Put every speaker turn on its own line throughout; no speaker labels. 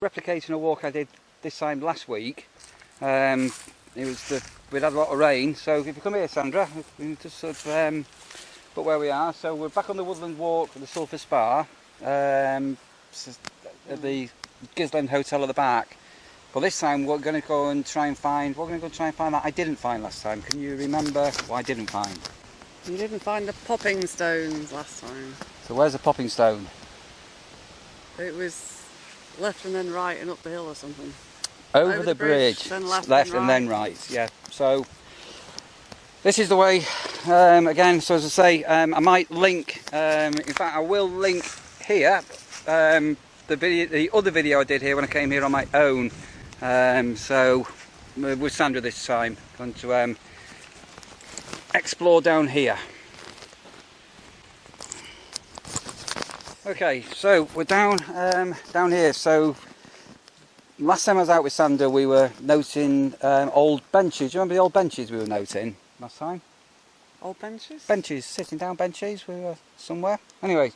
Replicating a walk I did this time last week. We'd had a lot of rain, so if you come here, Sandra, we can just sort of put where we are. So we're back on the woodland walk for the Sulphur Spa at the Gilsland Hotel at the back. But this time we're going to go and try and find. We're going to go try and find that I didn't find last time. Can you remember what I didn't find?
You didn't find the popping stones last time.
So where's the popping stone?
It was left and then right and up the hill or something.
Over the bridge,
then left
and then right. Yeah. So this is the way. Again, so as I say, I might link. In fact, I will link here the other video I did here when I came here on my own. So with Sandra this time, going to explore down here. Okay, so we're down here. So last time I was out with Sandra, we were noting old benches. Do you remember the old benches we were noting last time?
Old benches?
Benches, sitting down benches. We were somewhere. Anyway,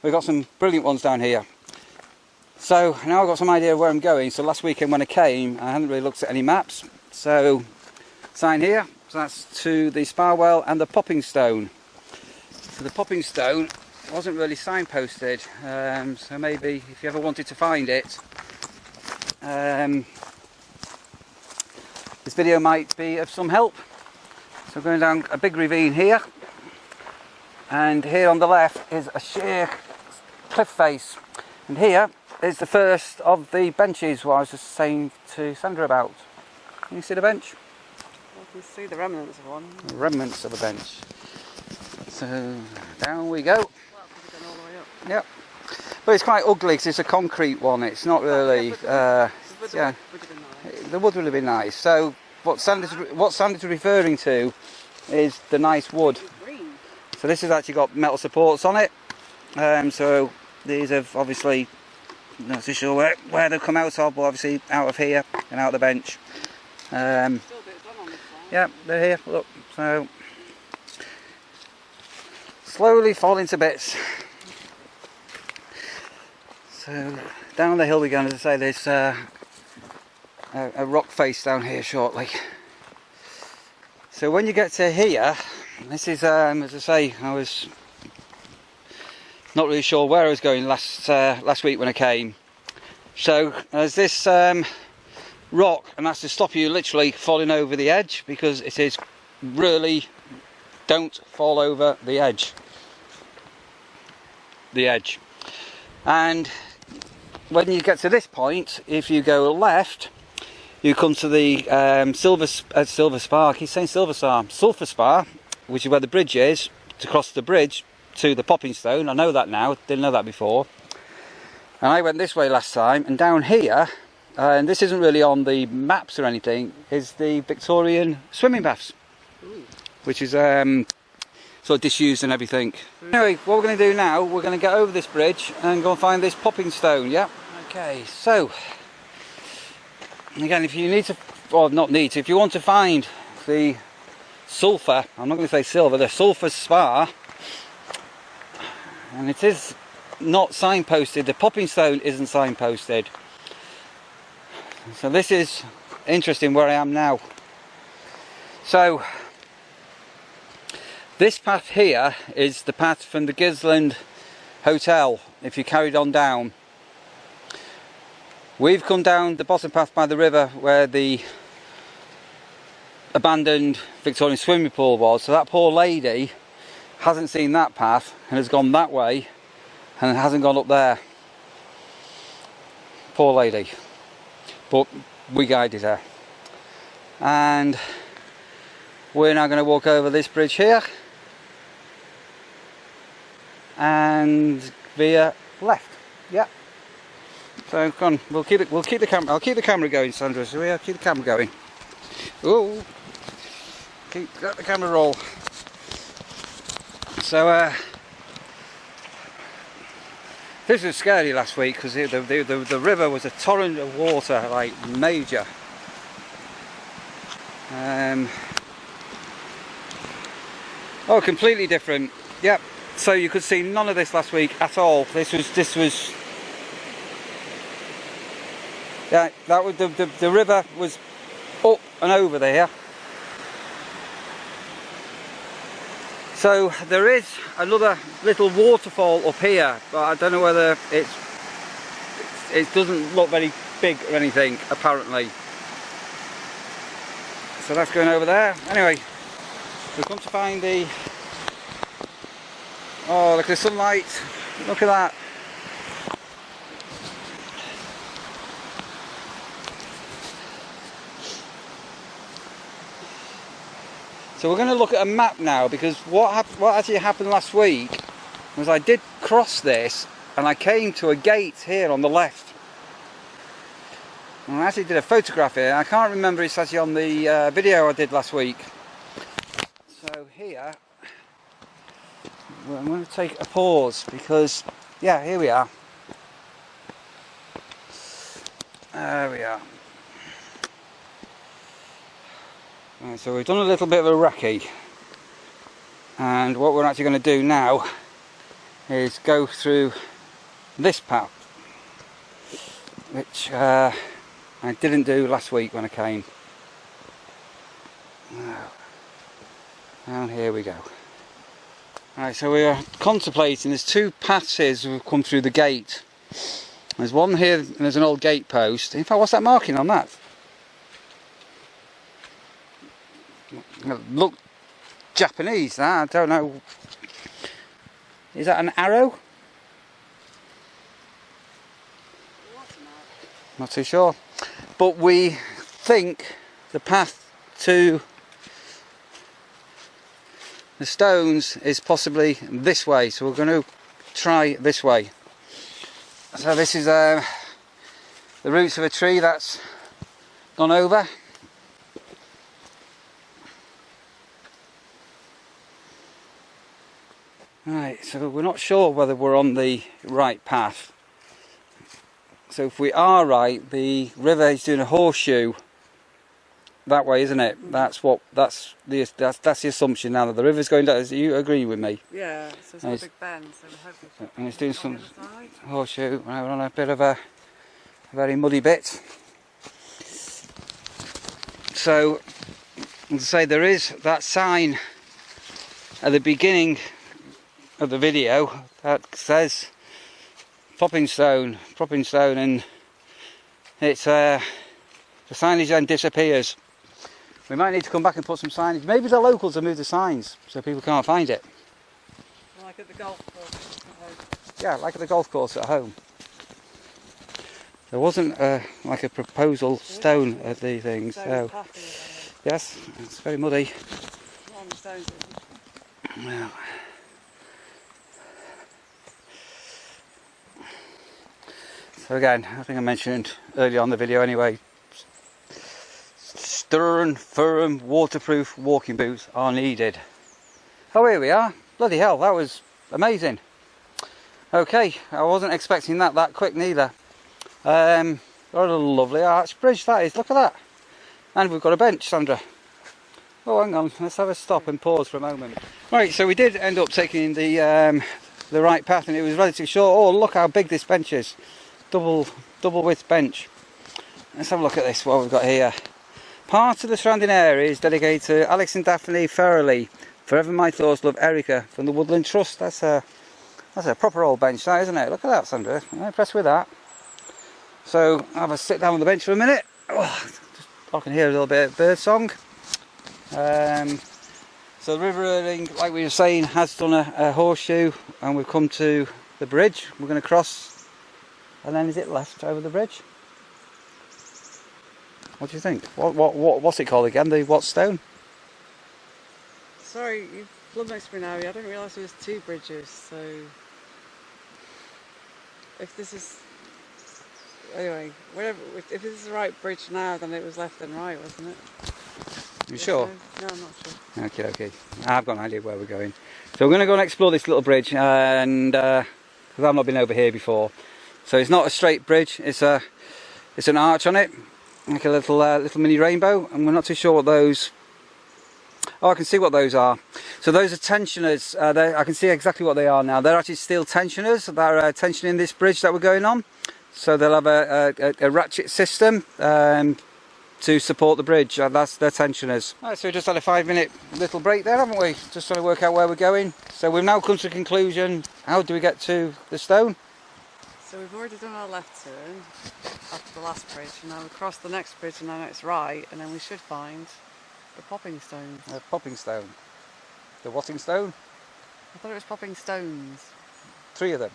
we've got some brilliant ones down here. So now I've got some idea of where I'm going. So last weekend when I came, I hadn't really looked at any maps. So sign here. So that's to the Spa Well and the Popping Stone. So the Popping Stone wasn't really signposted, so maybe if you ever wanted to find it, this video might be of some help. So going down a big ravine here, and here on the left is a sheer cliff face, and here is the first of the benches what I was just saying to Sandra about. Can you see the bench?
I can see the remnants of one.
The remnants of a bench. So down we go. Yep, but it's quite ugly because it's a concrete one. It's not really. Yeah, the wood would have been nice. So what Sandra's referring to is the nice wood. So this has actually got metal supports on it. So these have obviously, not so sure where they've come out of, but obviously out of here and out of the bench. Yeah, they're here. Look, so slowly falling to bits. So down the hill we go, and as I say, there's a rock face down here shortly. So when you get to here, this is, as I say, I was not really sure where I was going last week when I came. So there's this rock, and that's to stop you literally falling over the edge, because it is really, don't fall over the edge. And when you get to this point, if you go left, you come to the Sulphur Spa. I keep saying Sulphur Spa, which is where the bridge is. To cross the bridge to the Popping Stone. I know that now. Didn't know that before. And I went this way last time. And down here, and this isn't really on the maps or anything, is the Victorian swimming baths, which is sort of disused and everything. Anyway, what we're going to do now, we're going to get over this bridge and go and find this Popping Stone. Yeah. Okay, so again, if you need to, or not need to, if you want to find the sulphur, I'm not going to say silver, the Sulphur Spa, and it is not signposted, the Popping Stone isn't signposted. So this is interesting where I am now. So this path here is the path from the Gilsland Hotel. If you carried on down, we've come down the bottom path by the river where the abandoned Victorian swimming pool was. So that poor lady hasn't seen that path and has gone that way and hasn't gone up there. Poor lady. But we guided her. And we're now going to walk over this bridge here and via left. Yeah. So come on, we'll keep the camera. I'll keep the camera going, Sandra. So we'll keep the camera going. Oh, let the camera roll. So this was scary last week because the river was a torrent of water, like major. Oh, completely different. Yep. So you could see none of this last week at all. This was Yeah, that was the river was up and over there. So there is another little waterfall up here, but I don't know whether it doesn't look very big or anything, apparently. So that's going over there. Anyway, we've come to find the... Oh, look at the sunlight. Look at that. So we're going to look at a map now, because what actually happened last week was I did cross this and I came to a gate here on the left. And I actually did a photograph here. I can't remember, it's actually on the video I did last week. So here, I'm going to take a pause because, yeah, here we are. There we are. Right, so we've done a little bit of a recce, and what we're actually going to do now is go through this path, which I didn't do last week when I came. Now, and here we go. Right, so we are contemplating, there's two paths here as we've come through the gate. There's one here and there's an old gate post. In fact, what's that marking on that? Look Japanese, that, I don't know. Is that an arrow? Not too sure. But we think the path to the stones is possibly this way, so we're going to try this way. So this is the roots of a tree that's gone over. Right, so we're not sure whether we're on the right path. So if we are right, the river is doing a horseshoe that way, isn't it? That's the assumption now, that the river's going down. Do you agree with me?
Yeah, so it's a big bend, so we're hoping.
And it's doing some horseshoe. Right, we're on a bit of a very muddy bit. So, as I say, there is that sign at the beginning of the video that says propping stone, and it's the signage then disappears. We might need to come back and put some signage. Maybe the locals have moved the signs so people can't find it.
Like at the golf course at home.
Yeah, like at the golf course at home. There wasn't like a proposal stone at the thing, so yes, it's very muddy.
Not on the stones,
Well. So again, I think I mentioned earlier on the video anyway, stern, firm, waterproof walking boots are needed. Oh, here we are. Bloody hell, that was amazing. Okay, I wasn't expecting that quick neither. What a lovely arch bridge that is, look at that. And we've got a bench, Sandra. Oh, hang on, let's have a stop and pause for a moment. Right, so we did end up taking the right path, and it was relatively short. Oh, look how big this bench is. Double width bench. Let's have a look at this, what we've got here. Part of the surrounding area is dedicated to Alex and Daphne Farrelly. Forever my thoughts, love, Erica, from the Woodland Trust. That's a proper old bench, that, isn't it? Look at that, Sandra. I'm impressed with that. So I'll have a sit down on the bench for a minute. Oh, I can hear a little bit of bird song. So the river Irthing, like we were saying, has done a horseshoe, and we've come to the bridge. We're going to cross. And then is it left over the bridge? What do you think? What's it called again? The what stone?
Sorry, you've flummoxed me now. I didn't realise there was two bridges, so if this is anyway, whatever. If this is the right bridge now, then it was left and right, wasn't it?
You sure?
No, I'm not sure.
Okay. I've got an idea where we're going. So we're going to go and explore this little bridge, and because I've not been over here before. So it's not a straight bridge, it's an arch on it, like a little mini rainbow, and we're not too sure what those... Oh, I can see what those are. So those are tensioners. I can see exactly what they are now. They're actually steel tensioners that are tensioning this bridge that we're going on. So they'll have a ratchet system to support the bridge. That's their tensioners. Right, so we just had a 5-minute little break there, haven't we? Just trying to work out where we're going. So we've now come to the conclusion, how do we get to the stone?
So we've already done our left turn after the last bridge, and now we cross the next bridge and now it's right, and then we should find the popping stones.
The popping stone. The whatting stone?
I thought it was popping stones. 3
of them.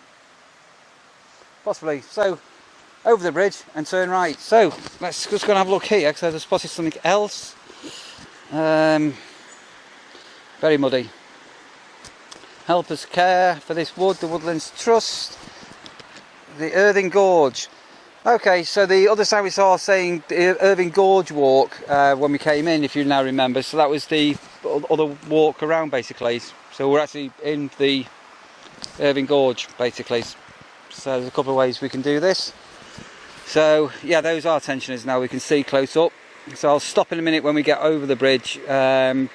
Possibly. So, over the bridge and turn right. So, let's just go and have a look here, because I've spotted something else. Very muddy. Help us care for this wood, the Woodlands Trust. The Irthing Gorge. Okay, so the other side we saw saying the Irthing Gorge walk when we came in, if you now remember. So that was the other walk around, basically. So we're actually in the Irthing Gorge, basically. So there's a couple of ways we can do this. So yeah, those are tensioners now, we can see close up. So I'll stop in a minute when we get over the bridge and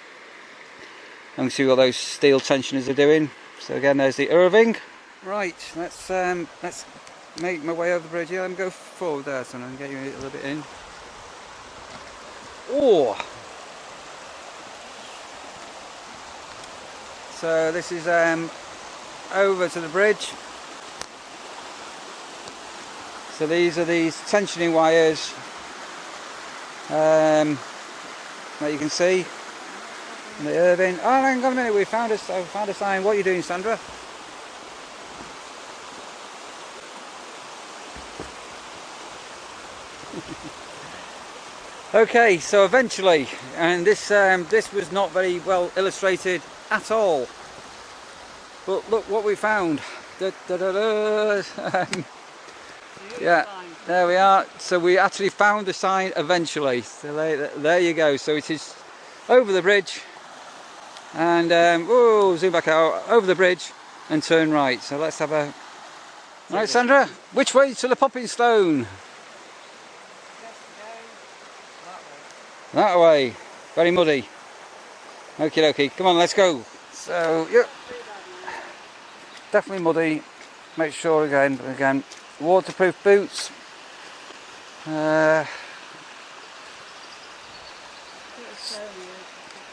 see what those steel tensioners are doing. So again, there's the Irthing. Right, let's make my way over the bridge here. Let me go forward there so I can get you a little bit in. Oh! So this is over to the bridge. So these are these tensioning wires that you can see. And the Irthing. Oh, hang on a minute, I found a sign. What are you doing, Sandra? Okay, so eventually, and this was not very well illustrated at all, but look what we found. Yeah, there we are. So we actually found the sign eventually. So there you go. So it is over the bridge, and whoa, zoom back out, over the bridge and turn right. So let's have a... Right, Sandra, which way to the popping stone? That way. Very muddy. Okie dokie, come on, let's go. So, yeah, definitely muddy. Make sure again, waterproof boots.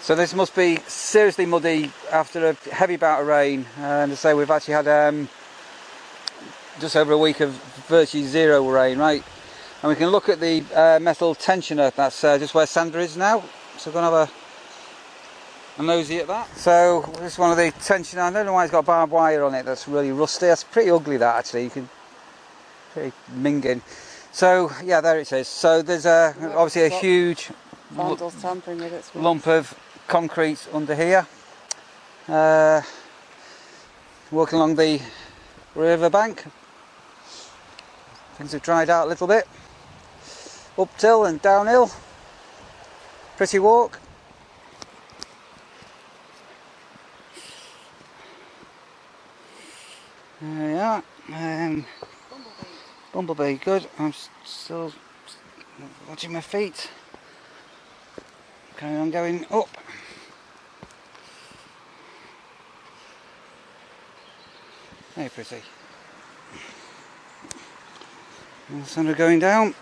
So this must be seriously muddy after a heavy bout of rain. And to say we've actually had just over a week of virtually zero rain, right? And we can look at the metal tensioner. That's just where Sandra is now. So we're going to have a nosy at that. So this is one of the tensioner. I don't know why it's got barbed wire on it. That's really rusty. That's pretty ugly, that actually. You can pretty minging. So yeah, there it is. So there's obviously a huge lump of concrete under here. Walking along the river bank. Things have dried out a little bit. Uphill and downhill. Pretty walk. There we are. Bumblebee, good. I'm still watching my feet. Carry on going up. Very pretty. And Sandra going down.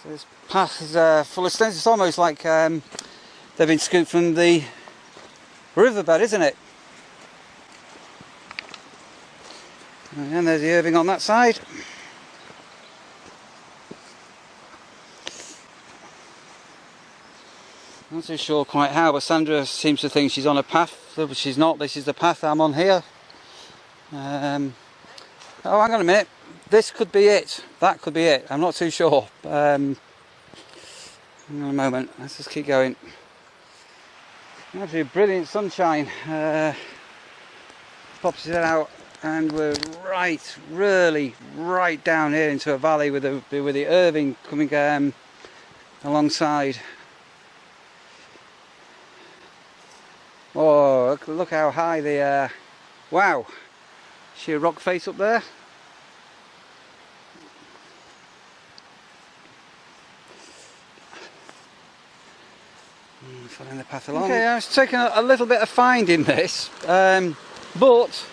So this path is full of stones. It's almost like they've been scooped from the riverbed, isn't it? And there's the Irthing on that side. Not too sure quite how, but Sandra seems to think she's on a path, but she's not. This is the path I'm on here. Oh, hang on a minute. This could be it. That could be it. I'm not too sure. Hang on a moment. Let's just keep going. Absolutely brilliant sunshine. Pops it out, and we're really right down here into a valley with the Irthing coming alongside. Oh, look how high the wow! See a rock face up there? Following the path along. Okay, I was taking a little bit of finding this, but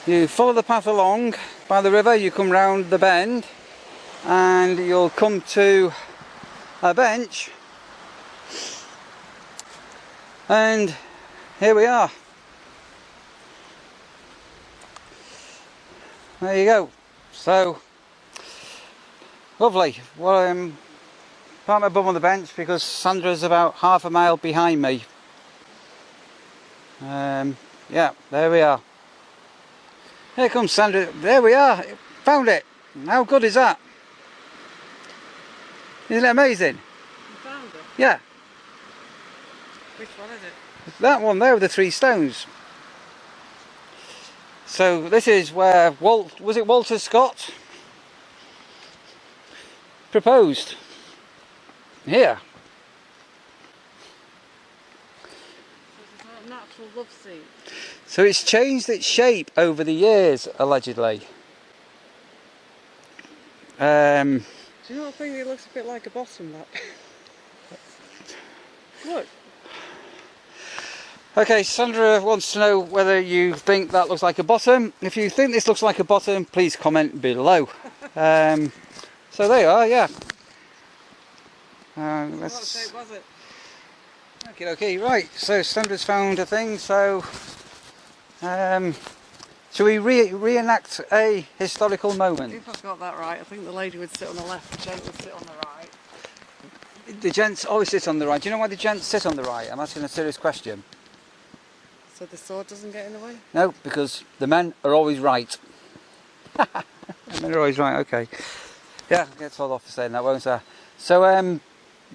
You follow the path along by the river, you come round the bend and you'll come to a bench, and here we are. There you go. So lovely. Well, park my bum on the bench because Sandra's about half a mile behind me. Yeah, there we are. Here comes Sandra. There we are. Found it. How good is that? Isn't it amazing?
You found it?
Yeah.
Which one is it?
That one there with the 3 stones. So this is where was it Walter Scott proposed? Here.
So it's a natural love seat.
So it's changed its shape over the years, allegedly.
Do you not think it looks a bit like a bottom, that? Look.
Okay, Sandra wants to know whether you think that looks like a bottom. If you think this looks like a bottom, please comment below. So there you are, yeah.
What shape was it?
Okay, right. So Sandra's found a thing. So, shall we reenact a historical moment?
If I've got that right, I think the lady would sit on the left, the gent would sit on the right.
The gents always sit on the right. Do you know why the gents sit on the right? I'm asking a serious question.
So the sword doesn't get in the way?
No, because the men are always right. The men are always right, okay. Yeah, I'll get told off for saying that, won't I? So,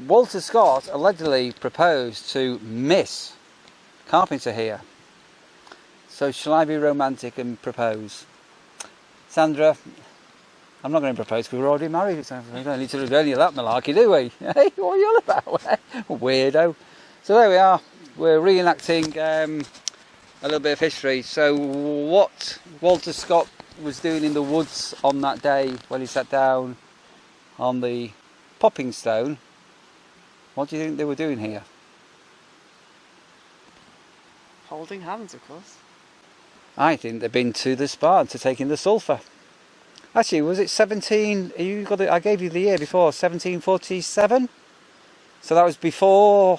Walter Scott allegedly proposed to Miss Carpenter here. So shall I be romantic and propose? Sandra, I'm not going to propose because we're already married. So we don't need to do any of that malarkey, do we? Hey, what are you on about? Weirdo. So there we are. We're reenacting a little bit of history. So what Walter Scott was doing in the woods on that day when he sat down on the popping stone, what do you think they were doing here?
Holding hands, of course.
I think they've been to the spa to take in the sulphur. Actually, was it 17? I gave you the year before, 1747. So that was before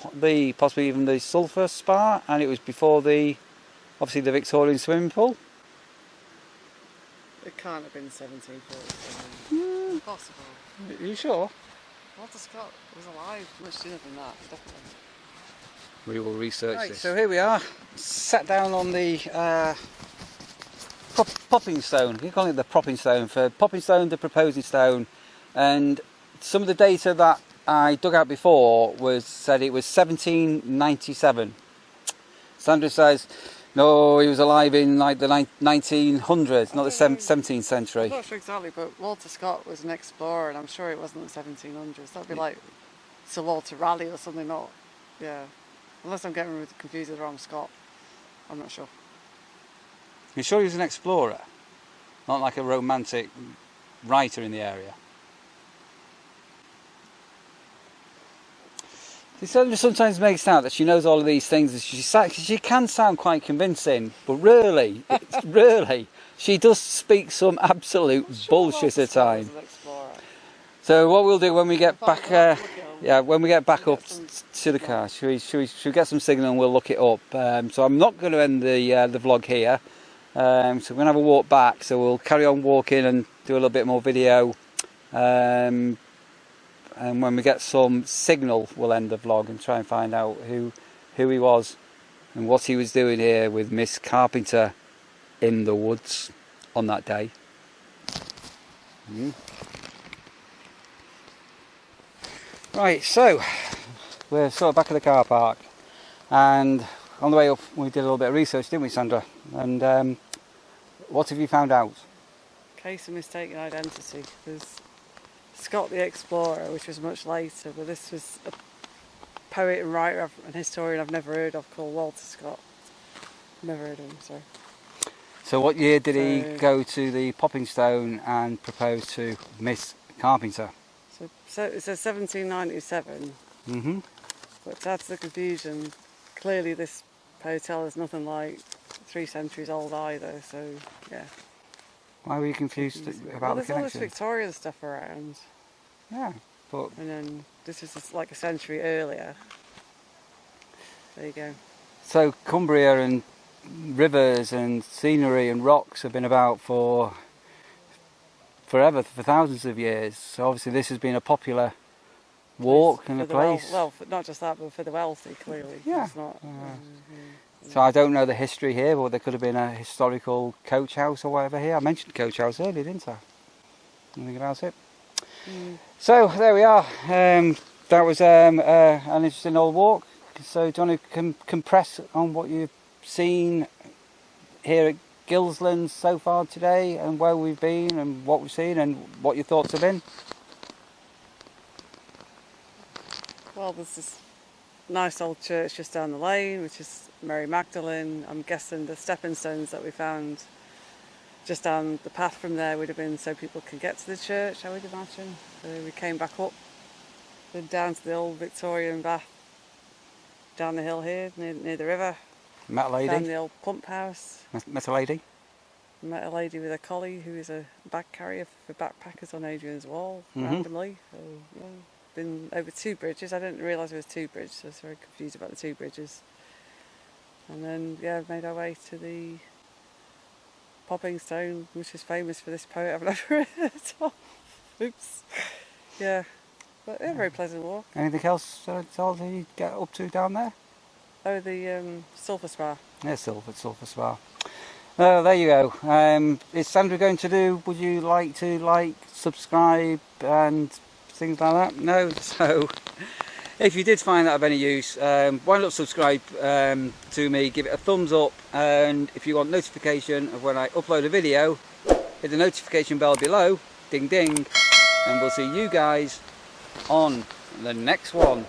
possibly even the sulphur spa, and it was before obviously the Victorian swimming pool.
It can't have been 1747. Impossible.
Are you sure?
Walter Scott was alive much sooner than that, definitely.
We will research this. So here we are, sat down on the popping stone. You call it the propping stone. For popping stone, the proposing stone, and some of the data that I dug out before said it was 1797. Sandra says, no, he was alive in like the 1900s, not the 17th century.
I'm not sure exactly, but Walter Scott was an explorer, and I'm sure it wasn't the 1700s. That'd be like Sir Walter Raleigh or something, not, yeah. Unless I'm getting confused with the wrong Scott. I'm not sure.
You're sure he was an explorer? Not like a romantic writer in the area? Sandra sometimes makes out that she knows all of these things. She can sound quite convincing, but really, she does speak some absolute bullshit at times. So what we'll do when we get back, when we get back up to the car, should we get some signal and we'll look it up. So I'm not going to end the vlog here. So we're going to have a walk back. So we'll carry on walking and do a little bit more video. And when we get some signal, we'll end the vlog and try and find out who he was and what he was doing here with Miss Carpenter in the woods on that day. Right, so we're sort of back at the car park, and on the way up we did a little bit of research, didn't we, Sandra? And what have you found out?
Case of mistaken identity. There's Scott the Explorer, which was much later, but this was a poet and writer and historian I've never heard of called Walter Scott. Never heard of him, sorry.
So what year did he go to the popping stone and propose to Miss Carpenter?
So it says 1797. But to add to the confusion, clearly this hotel is nothing like 3 centuries old either, so yeah.
Why were you confused
Well,
about the
there's all this
connection?
Victorian stuff around,
Yeah, but
and then this is just like a century earlier. There you go.
so Cumbria and rivers and scenery and rocks have been about for forever, for thousands of years. So obviously this has been a popular walk and a place.
Well, not just that, but for the wealthy, clearly.
Yeah.
It's not,
So I don't know the history here, but there could have been a historical coach house or whatever here. I mentioned coach house earlier, didn't I? Anything about it? So there we are. That was an interesting old walk. So do you want to compress on what you've seen here at Gilsland so far today, and where we've been and what we've seen and what your thoughts have been?
Well, there's this nice old church just down the lane, which is Mary Magdalene. I'm guessing the stepping stones that we found just down the path from there would have been so people can get to the church, I would imagine. So we came back up, then down to the old Victorian bath, down the hill here, near the river.
Met a
Found
lady.
the old pump house.
Met a lady.
Met a lady with a collie who is a bag carrier for backpackers on Adrian's Wall, randomly. So, yeah, been over 2 bridges. I didn't realise there was 2 bridges, so I was very confused about the 2 bridges. And then, yeah, made our way to the Popping Stone, which is famous for this poet I've never heard of. Oops. Yeah, but yeah, very pleasant walk.
Anything else to you get up to down there?
Oh, the sulphur spa.
Yeah, Sulphur Spa. There you go. Is Sandra going to do? Would you like to subscribe and things like that? No. So, if you did find that of any use, why not subscribe to me? Give it a thumbs up, and if you want notification of when I upload a video, hit the notification bell below. Ding ding, and we'll see you guys on the next one.